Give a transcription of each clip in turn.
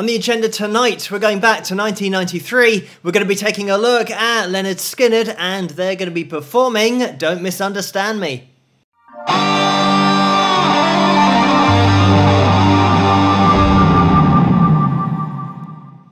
On the agenda tonight, we're going back to 1993. We're going to be taking a look at Lynyrd Skynyrd, and they're going to be performing Don't Misunderstand Me.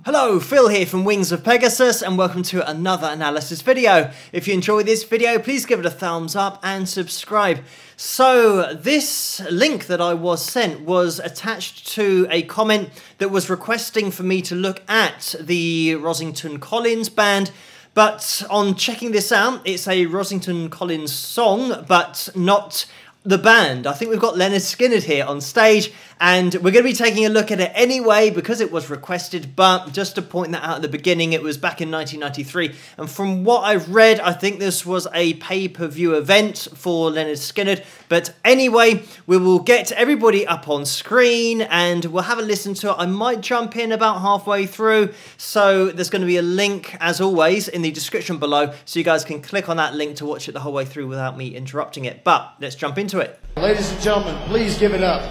Hello, Phil here from Wings of Pegasus, and welcome to another analysis video. If you enjoy this video, please give it a thumbs up and subscribe. So this link that I was sent was attached to a comment that was requesting for me to look at the Rossington Collins band, but on checking this out, it's a Rossington Collins song, but not the band. I think we've got Lynyrd Skynyrd here on stage, and we're going to be taking a look at it anyway because it was requested, but just to point that out at the beginning, it was back in 1993, and from what I've read, I think this was a pay-per-view event for Lynyrd Skynyrd. But anyway, we will get everybody up on screen and we'll have a listen to it. I might jump in about halfway through, so there's going to be a link, as always, in the description below, so you guys can click on that link to watch it the whole way through without me interrupting it. But let's jump into it. Ladies and gentlemen, please give it up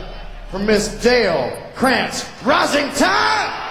for Miss Dale Krantz Rossington!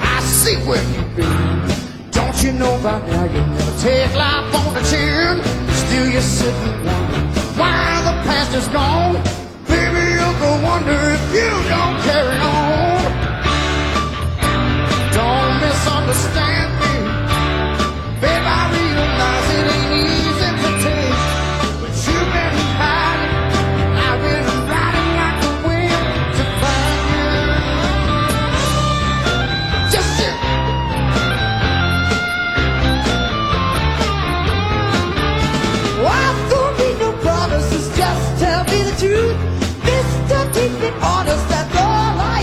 I see where you've been. Don't you know by now you never take life on the chin? Still you're sitting wondering why the past is gone. Baby, you'll go wonder if you don't carry on. Don't misunderstand me, babe, I realize it ain't easy to take, but you've been hiding, I've been riding like the wind to find you. Just tell me the truth, Mr. Keep it honest, that's all I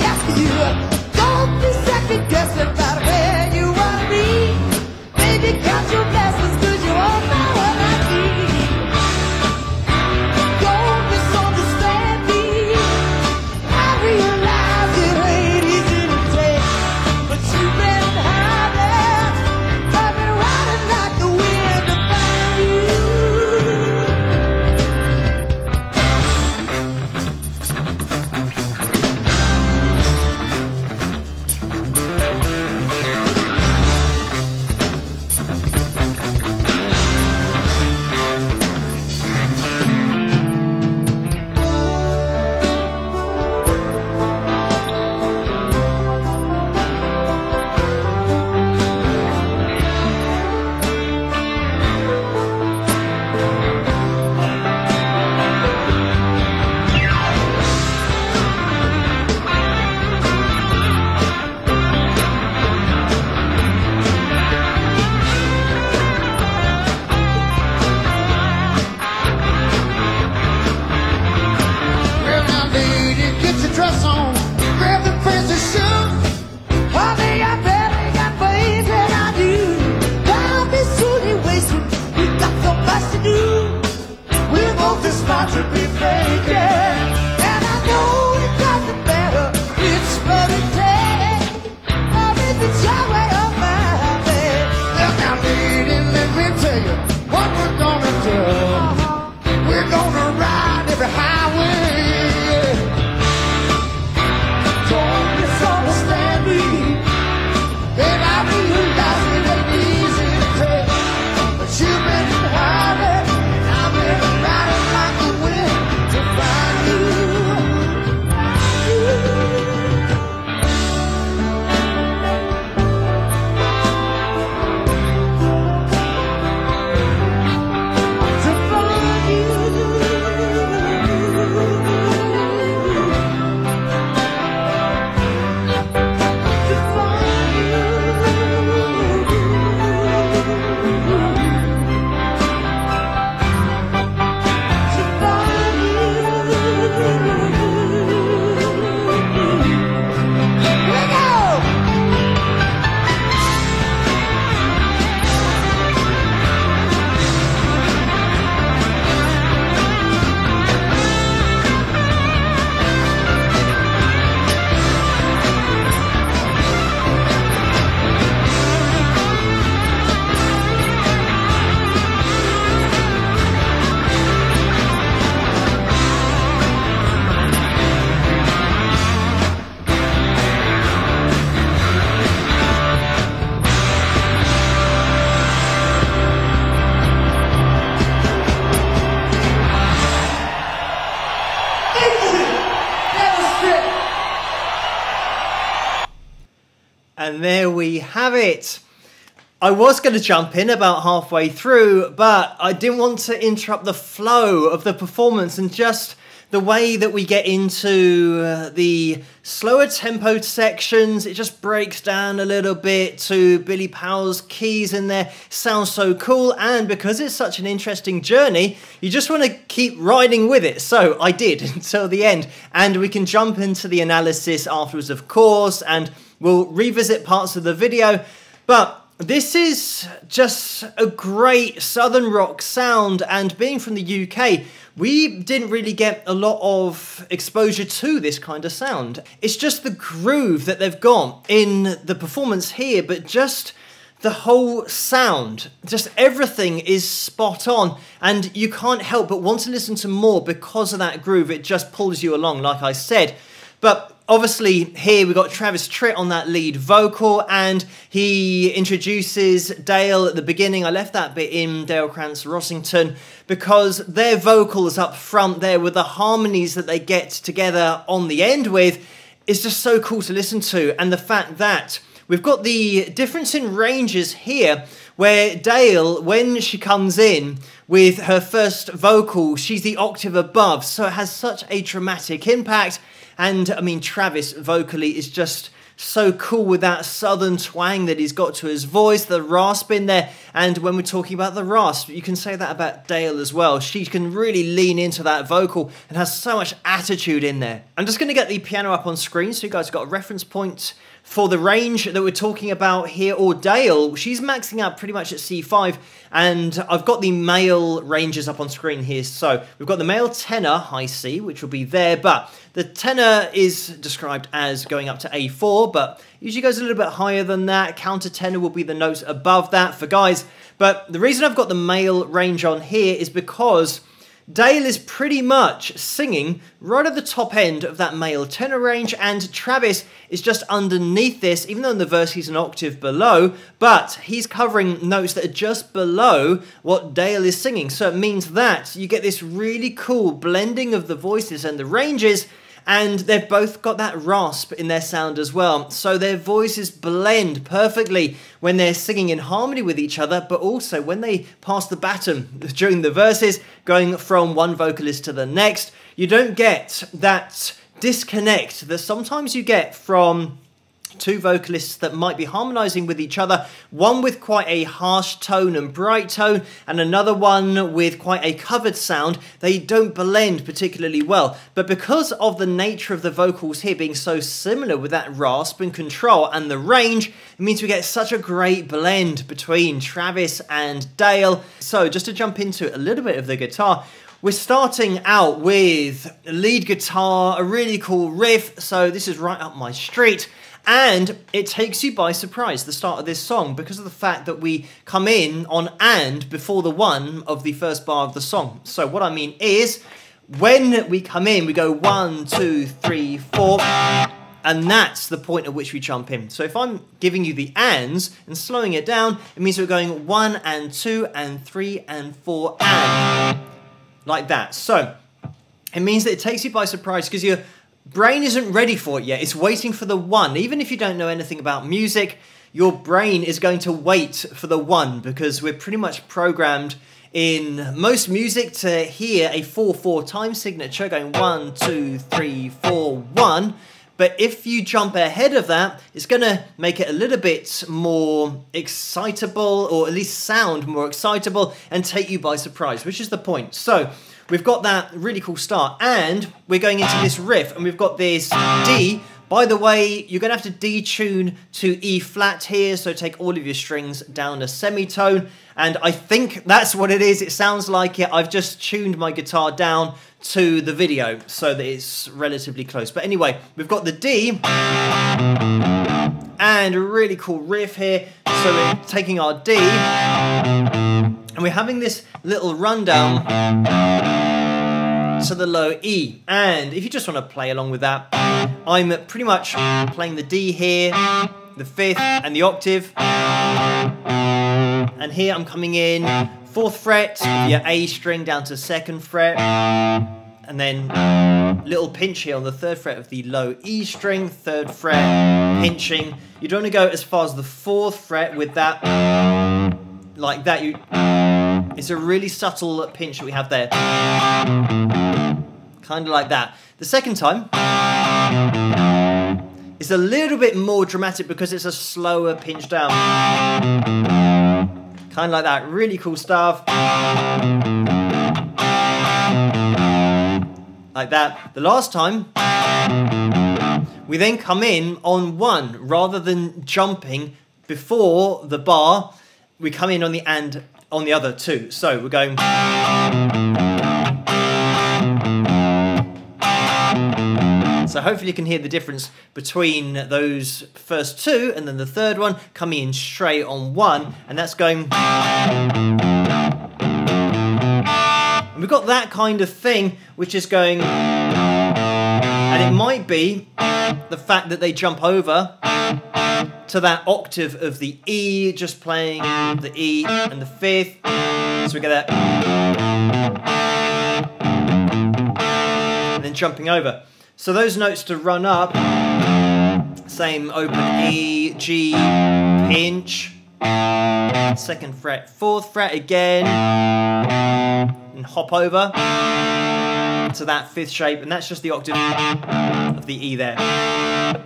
And there we have it. I was going to jump in about halfway through, but I didn't want to interrupt the flow of the performance and just the way that we get into the slower tempo sections. It just breaks down a little bit to Billy Powell's keys in there. Sounds so cool, and because it's such an interesting journey, you just want to keep riding with it. So I did until the end, and we can jump into the analysis afterwards, of course, and we'll revisit parts of the video. But this is just a great southern rock sound, and being from the UK, we didn't really get a lot of exposure to this kind of sound. It's just the groove that they've got in the performance here, but just the whole sound, just everything is spot on, and you can't help but want to listen to more because of that groove. It just pulls you along, like I said. But obviously here we've got Travis Tritt on that lead vocal, and he introduces Dale at the beginning. I left that bit in, Dale Krantz Rossington, because their vocals up front there with the harmonies that they get together on the end with is just so cool to listen to. And the fact that we've got the difference in ranges here, where Dale, when she comes in with her first vocal, she's the octave above, so it has such a dramatic impact. And I mean, Travis vocally is just so cool with that southern twang that he's got to his voice, the rasp in there. And when we're talking about the rasp, you can say that about Dale as well. She can really lean into that vocal and has so much attitude in there. I'm just going to get the piano up on screen so you guys got a reference point for the range that we're talking about here. Or Dale, she's maxing out pretty much at C5, and I've got the male ranges up on screen here. So we've got the male tenor, high C, which will be there, but the tenor is described as going up to A4, but usually goes a little bit higher than that. Countertenor will be the notes above that for guys. But the reason I've got the male range on here is because Dale is pretty much singing right at the top end of that male tenor range, and Travis is just underneath this, even though in the verse he's an octave below, but he's covering notes that are just below what Dale is singing. So it means that you get this really cool blending of the voices and the ranges, and they've both got that rasp in their sound as well. So their voices blend perfectly when they're singing in harmony with each other, but also when they pass the baton during the verses, going from one vocalist to the next. You don't get that disconnect that sometimes you get from two vocalists that might be harmonizing with each other, one with quite a harsh tone and bright tone, and another one with quite a covered sound. They don't blend particularly well, but because of the nature of the vocals here being so similar with that rasp and control and the range, it means we get such a great blend between Travis and Dale. So just to jump into a little bit of the guitar, we're starting out with lead guitar, a really cool riff, so this is right up my street. And it takes you by surprise, the start of this song, because of the fact that we come in on "and" before the one of the first bar of the song. So what I mean is, when we come in, we go 1, 2, 3, 4, and that's the point at which we jump in. So if I'm giving you the ands and slowing it down, it means we're going 1 and 2 and 3 and 4 and, like that. So it means that it takes you by surprise because your brain isn't ready for it yet. It's waiting for the one. Even if you don't know anything about music, your brain is going to wait for the one, because we're pretty much programmed in most music to hear a 4/4 time signature going 1, 2, 3, 4, 1. But if you jump ahead of that, it's going to make it a little bit more excitable, or at least sound more excitable, and take you by surprise, which is the point. So we've got that really cool start, and we're going into this riff, and we've got this D. By the way, you're going to have to detune to E flat here, so take all of your strings down a semitone, and I think that's what it is. It sounds like it. I've just tuned my guitar down to the video so that it's relatively close. But anyway, we've got the D, and a really cool riff here. So we're taking our D, and we're having this little rundown to the low E. And if you just want to play along with that, I'm pretty much playing the D here, the fifth, and the octave. And here I'm coming in 4th fret, your A string down to 2nd fret, and then little pinch here on the 3rd fret of the low E string, 3rd fret, pinching. You don't want to go as far as the 4th fret with that, like that. It's a really subtle pinch that we have there. Kind of like that. The second time is a little bit more dramatic because it's a slower pinch down. Kind of like that. Really cool stuff. Like that. The last time, we then come in on 1 rather than jumping before the bar. We come in on the and on the other 2. So we're going. So hopefully you can hear the difference between those first 2 and then the 3rd one coming in straight on 1, and that's going. And we've got that kind of thing, which is going, and it might be the fact that they jump over to that octave of the E, just playing the E and the 5th. So we get that, and then jumping over. So those notes to run up, same open E, G, pinch, 2nd fret, 4th fret again, and hop over to that 5th shape, and that's just the octave of the E there.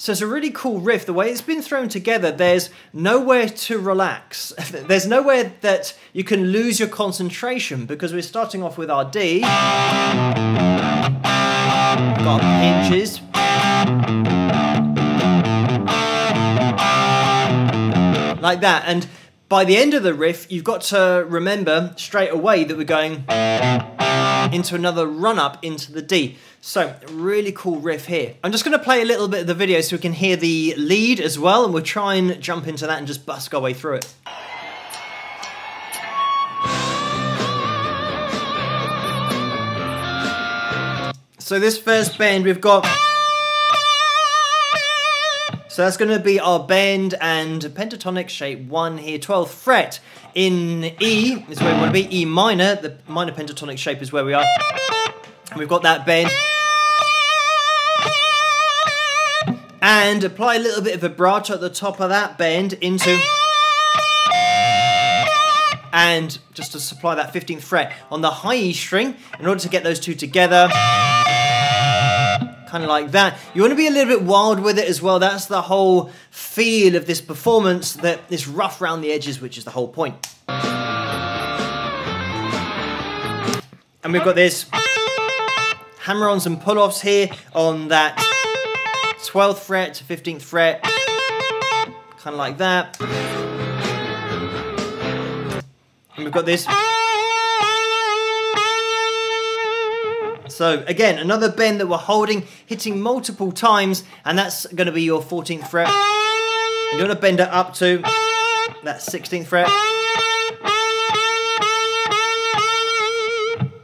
So it's a really cool riff. The way it's been thrown together, there's nowhere to relax. There's nowhere that you can lose your concentration, because we're starting off with our D. Got pinches. Like that. And by the end of the riff, you've got to remember straight away that we're going into another run-up into the D. So, really cool riff here. I'm just going to play a little bit of the video so we can hear the lead as well, and we'll try and jump into that and just busk our way through it. So this first bend we've got, so that's going to be our bend and pentatonic shape 1 here, 12th fret in E is where we want to be, E minor, the minor pentatonic shape is where we are. We've got that bend. And apply a little bit of vibrato at the top of that bend into, and just to supply that 15th fret on the high E string in order to get those two together. Kind of like that. You want to be a little bit wild with it as well. That's the whole feel of this performance, that it's rough around the edges, which is the whole point. And we've got this hammer-ons and pull-offs here on that 12th fret to 15th fret. Kind of like that. And we've got this. So again, another bend that we're holding, hitting multiple times, and that's going to be your 14th fret. And you want to bend it up to that 16th fret.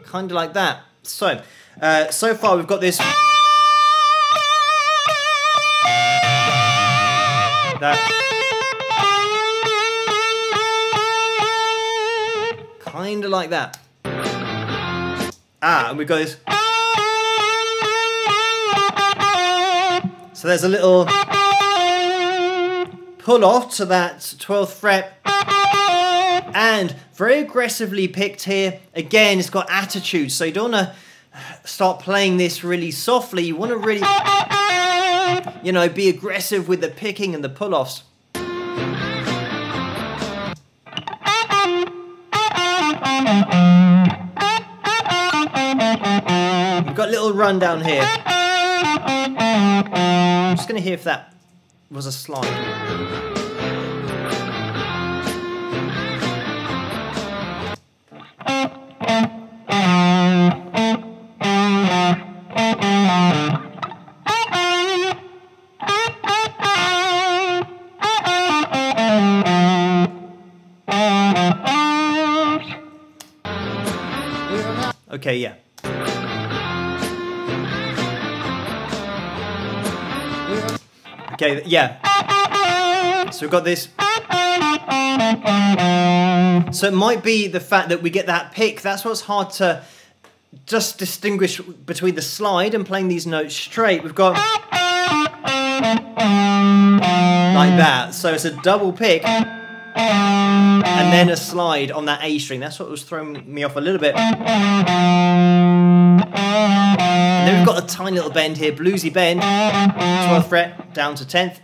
Kind of like that. So, so far we've got this. That. Kind of like that. And we've got this. So there's a little pull off to that 12th fret, and very aggressively picked here. Again, it's got attitude, so you don't want to start playing this really softly. You want to really, you know, be aggressive with the picking and the pull offs. We've got a little run down here. I'm just going to hear if that was a slide. Okay, yeah. Okay, yeah. So we've got this. So it might be the fact that we get that pick. That's what's hard to just distinguish between the slide and playing these notes straight, we've got like that. So it's a double pick and then a slide on that A string. That's what was throwing me off a little bit. And then we've got a tiny little bend here, bluesy bend, 12th fret down to 10th.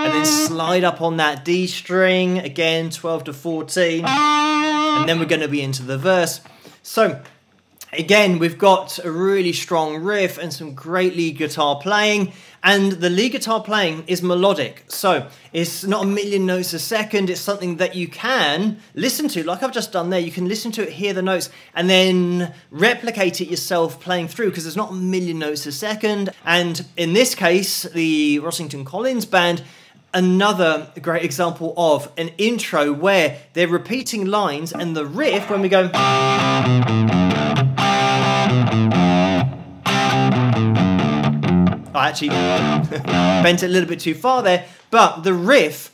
And then slide up on that D string, again 12 to 14. And then we're going to be into the verse. So again, we've got a really strong riff and some great lead guitar playing. And the lead guitar playing is melodic. So it's not a million notes a second. It's something that you can listen to, like I've just done there. You can listen to it, hear the notes, and then replicate it yourself playing through, because there's not a million notes a second. And in this case, the Rossington Collins Band, another great example of an intro where they're repeating lines, and the riff, when we go, I actually bent it a little bit too far there, but the riff,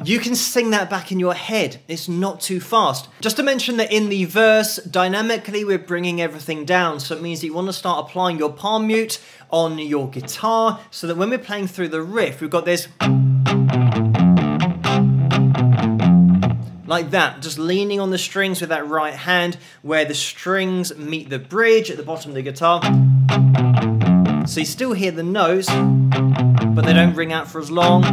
you can sing that back in your head. It's not too fast. Just to mention that in the verse, dynamically, we're bringing everything down. So it means that you want to start applying your palm mute on your guitar, so that when we're playing through the riff, we've got this like that, just leaning on the strings with that right hand, where the strings meet the bridge at the bottom of the guitar. So you still hear the notes, but they don't ring out for as long.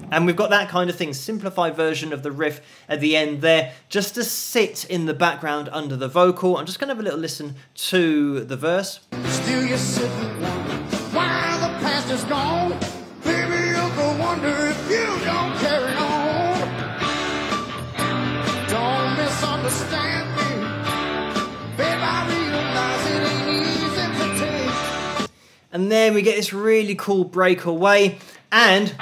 And we've got that kind of thing, simplified version of the riff at the end there, just to sit in the background under the vocal. I'm just going to have a little listen to the verse. Still you're sitting wondering why the past is gone. Baby, you'll go wonder if you don't carry on. Don't misunderstand me. Babe, I realize it ain't easy to take. And then we get this really cool breakaway, and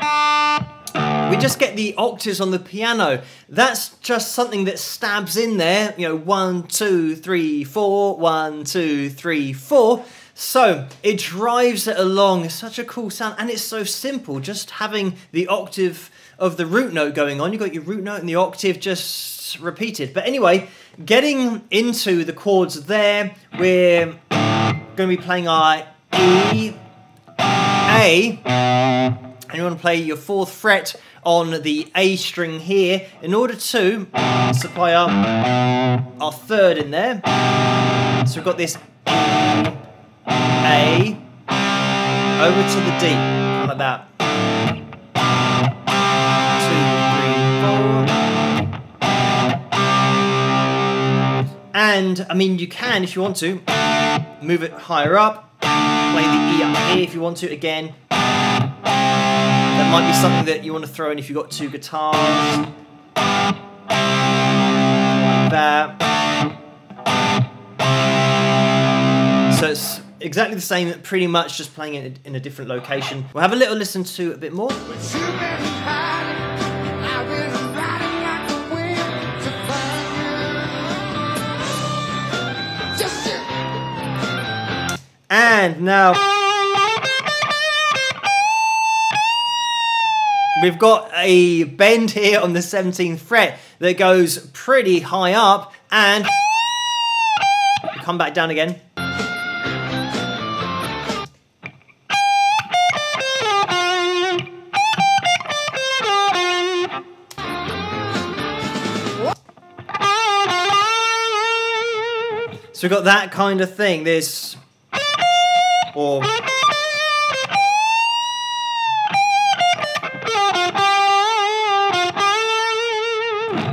we just get the octaves on the piano. That's just something that stabs in there, you know, 1, 2, 3, 4, 1, 2, 3, 4. So it drives it along. It's such a cool sound, and it's so simple, just having the octave of the root note going on. You've got your root note and the octave just repeated. But anyway, getting into the chords there, we're going to be playing our E, A, and you want to play your 4th fret on the A string here in order to supply our 3rd in there. So we've got this A over to the D, like that. 2, 3, 4. And I mean, you can, if you want to, move it higher up, play the E up here if you want to. Again, that might be something that you want to throw in if you've got 2 guitars, like that. So it's exactly the same, pretty much just playing it in a different location. We'll have a little listen to a bit more. And now we've got a bend here on the 17th fret that goes pretty high up, and come back down again. So we've got that kind of thing, this, or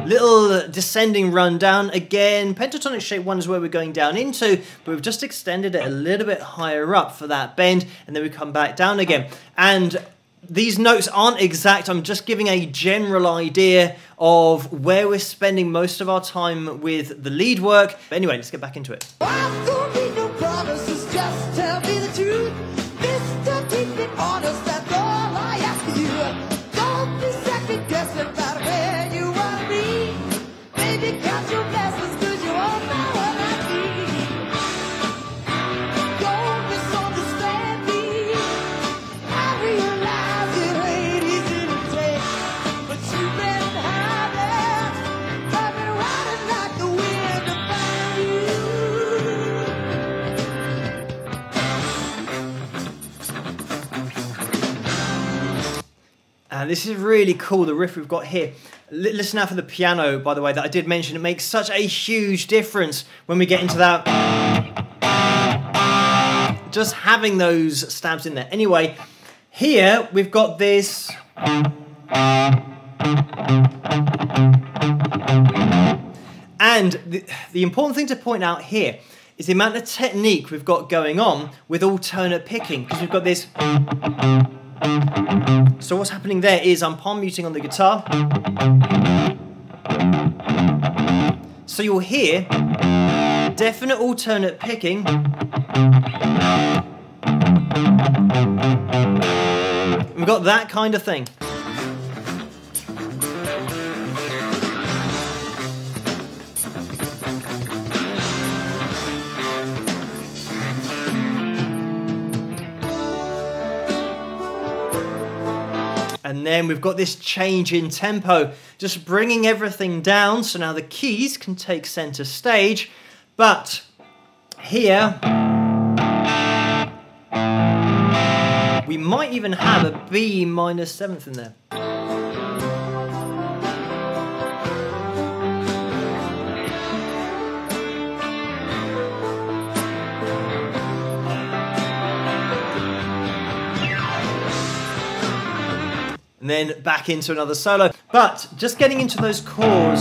little descending run down. Again, pentatonic shape 1 is where we're going down into, but we've just extended it a little bit higher up for that bend, and then we come back down again. And these notes aren't exact, I'm just giving a general idea of where we're spending most of our time with the lead work. But anyway, let's get back into it. I don't need no promises, just tell me the truth. Mr. Keep it honest, that's all I ask of you. Don't be second guessing about where you wanna be. Baby, count your blessings, 'cause you won't know what I need. Don't misunderstand me. I realize it ain't easy to take, but you've been hiding, I've been riding like the wind. this is really cool, the riff we've got here. Listen out for the piano, by the way, that I did mention. It makes such a huge difference when we get into that. Just having those stabs in there. Anyway, here we've got this. And the important thing to point out here is the amount of technique we've got going on with alternate picking, because we've got this. So what's happening there is I'm palm muting on the guitar. So you'll hear definite alternate picking. We've got that kind of thing. And then we've got this change in tempo, just bringing everything down, so now the keys can take center stage. But here, we might even have a B minor 7th in there. And then back into another solo. But just getting into those chords.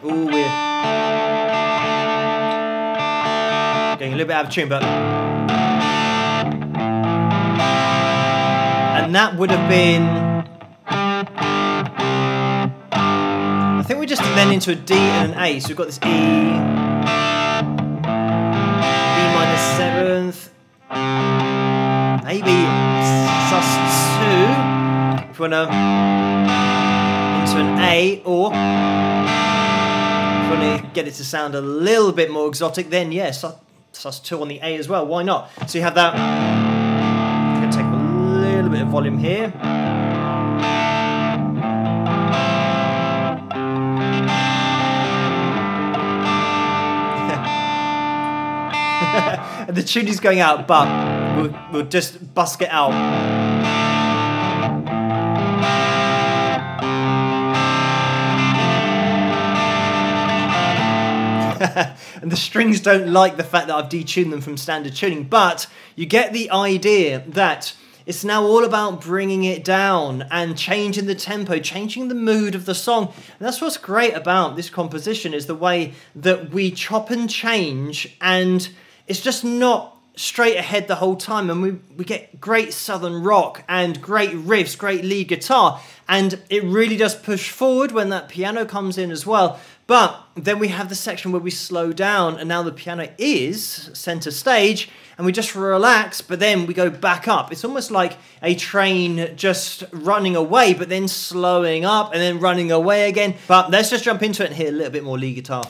Ooh, we're getting a little bit out of tune, but. And that would have been. I think we just then into a D and an A. So we've got this E, B minor 7th, maybe sus2. If you want to into an A, or if you want to get it to sound a little bit more exotic, then yes, sus2 on the A as well. Why not? So you have that. I'm going to take a little bit of volume here. The tune is going out, but we'll just busk it out. And the strings don't like the fact that I've detuned them from standard tuning, but you get the idea that it's now all about bringing it down and changing the tempo, changing the mood of the song. And that's what's great about this composition, is the way that we chop and change, and it's just not straight ahead the whole time, and we get great southern rock and great riffs, great lead guitar, and it really does push forward when that piano comes in as well. But then we have the section where we slow down, and now the piano is center stage, and we just relax, but then we go back up. It's almost like a train just running away, but then slowing up and then running away again. But let's just jump into it and hear a little bit more lead guitar.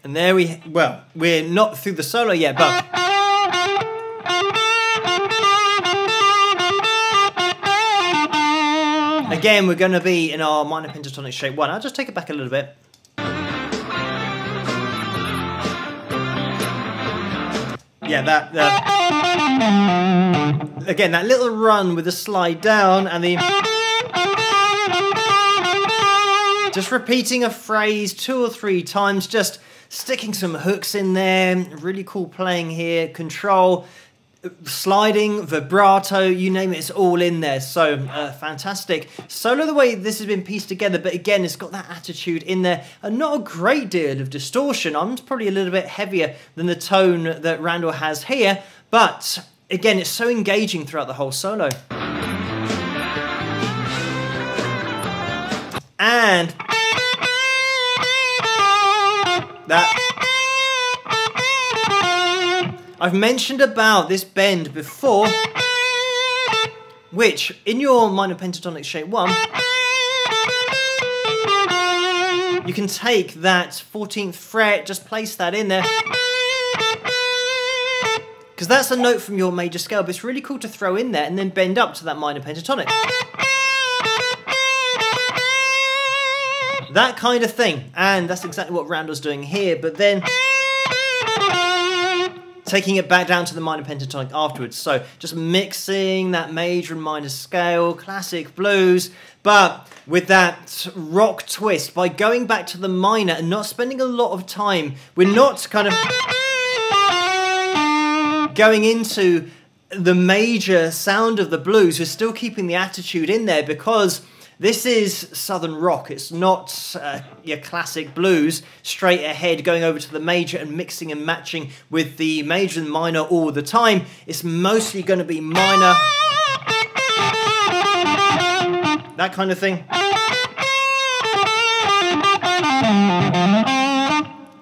And there we're not through the solo yet, but. Again, we're going to be in our minor pentatonic shape 1. I'll just take it back a little bit. Yeah, again, that little run with the slide down and the. Just repeating a phrase 2 or 3 times, just sticking some hooks in there. Really cool playing here. Control. Sliding, vibrato, you name it, it's all in there. So fantastic. Solo the way this has been pieced together, but again, it's got that attitude in there and not a great deal of distortion. I'm probably a little bit heavier than the tone that Randall has here, but again, it's so engaging throughout the whole solo. And that. I've mentioned about this bend before, which in your minor pentatonic shape 1, you can take that 14th fret, just place that in there, because that's a note from your major scale, but it's really cool to throw in there and then bend up to that minor pentatonic. that kind of thing. And that's exactly what Randall's doing here, but then taking it back down to the minor pentatonic afterwards. So just mixing that major and minor scale, classic blues, but with that rock twist by going back to the minor and not spending a lot of time. We're not kind of going into the major sound of the blues. We're still keeping the attitude in there because this is Southern rock. It's not your classic blues, straight ahead, going over to the major and mixing and matching with the major and minor all the time. It's mostly going to be minor, that kind of thing.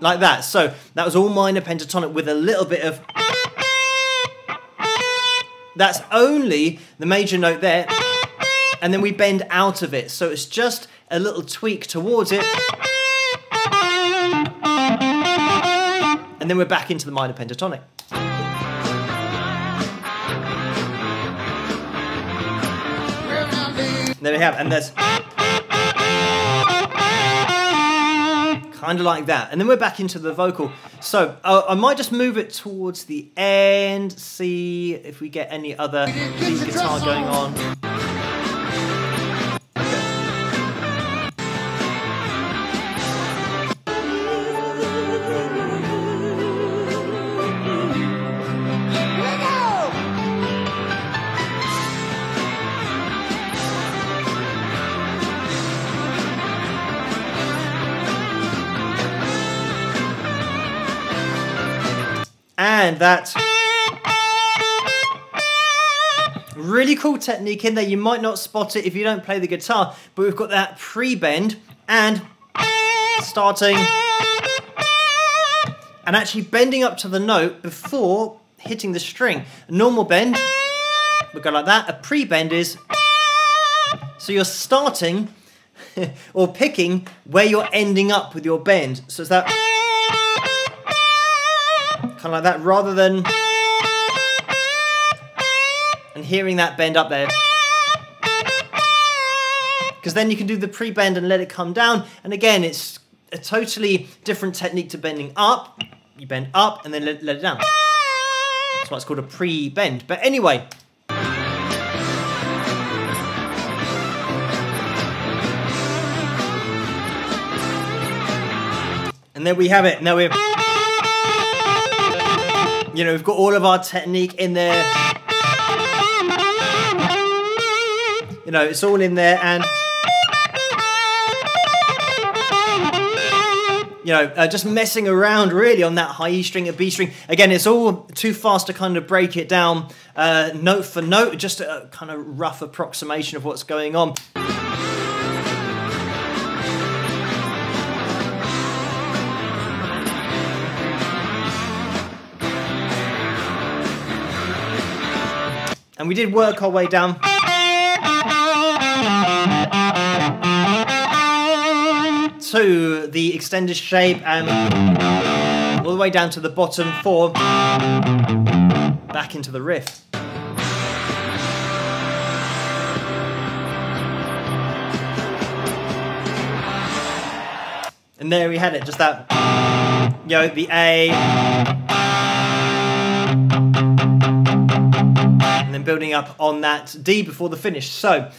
Like that. So that was all minor pentatonic with a little bit of... That's only the major note there. And then we bend out of it, so it's just a little tweak towards it. And then we're back into the minor pentatonic. There we have, and there's kind of like that. And then we're back into the vocal. So I might just move it towards the end, see if we get any other lead guitar going on. And that's really cool technique in there. You might not spot it if you don't play the guitar, but we've got that pre-bend and starting and actually bending up to the note before hitting the string. A normal bend would go like that. A pre-bend is, so you're starting or picking where you're ending up with your bend. So it's that kind of like that, rather than and hearing that bend up there, because then you can do the pre-bend and let it come down. And again, it's a totally different technique to bending up. You bend up and then let it down. That's why it's called a pre-bend. But anyway, and there we have it. Now we've we've got all of our technique in there. It's all in there, and just messing around really on that high E string and B string. Again, it's all too fast to kind of break it down note for note, just a kind of rough approximation of what's going on. And we did work our way down to the extended shape and all the way down to the bottom 4, back into the riff. And there we had it, just that, the A, and then building up on that D before the finish. So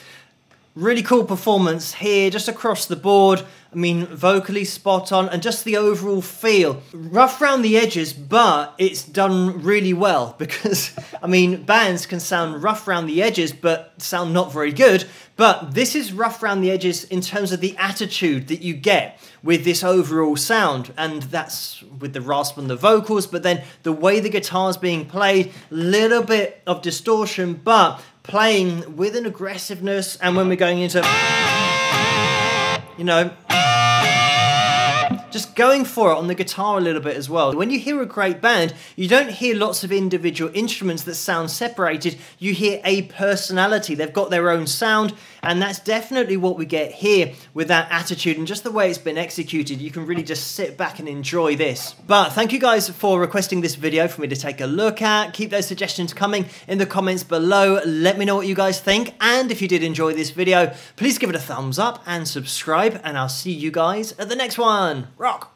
really cool performance here, just across the board. I mean, vocally spot on, and just the overall feel. Rough around the edges, but it's done really well, because, I mean, bands can sound rough around the edges, but sound not very good. But this is rough around the edges in terms of the attitude that you get with this overall sound, and that's with the rasp on the vocals, but then the way the guitar's being played, little bit of distortion, but playing with an aggressiveness. And when we're going into, just going for it on the guitar a little bit as well. When you hear a great band, you don't hear lots of individual instruments that sound separated, you hear a personality. They've got their own sound, and that's definitely what we get here with that attitude and just the way it's been executed. You can really just sit back and enjoy this. But thank you guys for requesting this video for me to take a look at. Keep those suggestions coming in the comments below. Let me know what you guys think, and if you did enjoy this video, please give it a thumbs up and subscribe, and I'll see you guys at the next one. Rock!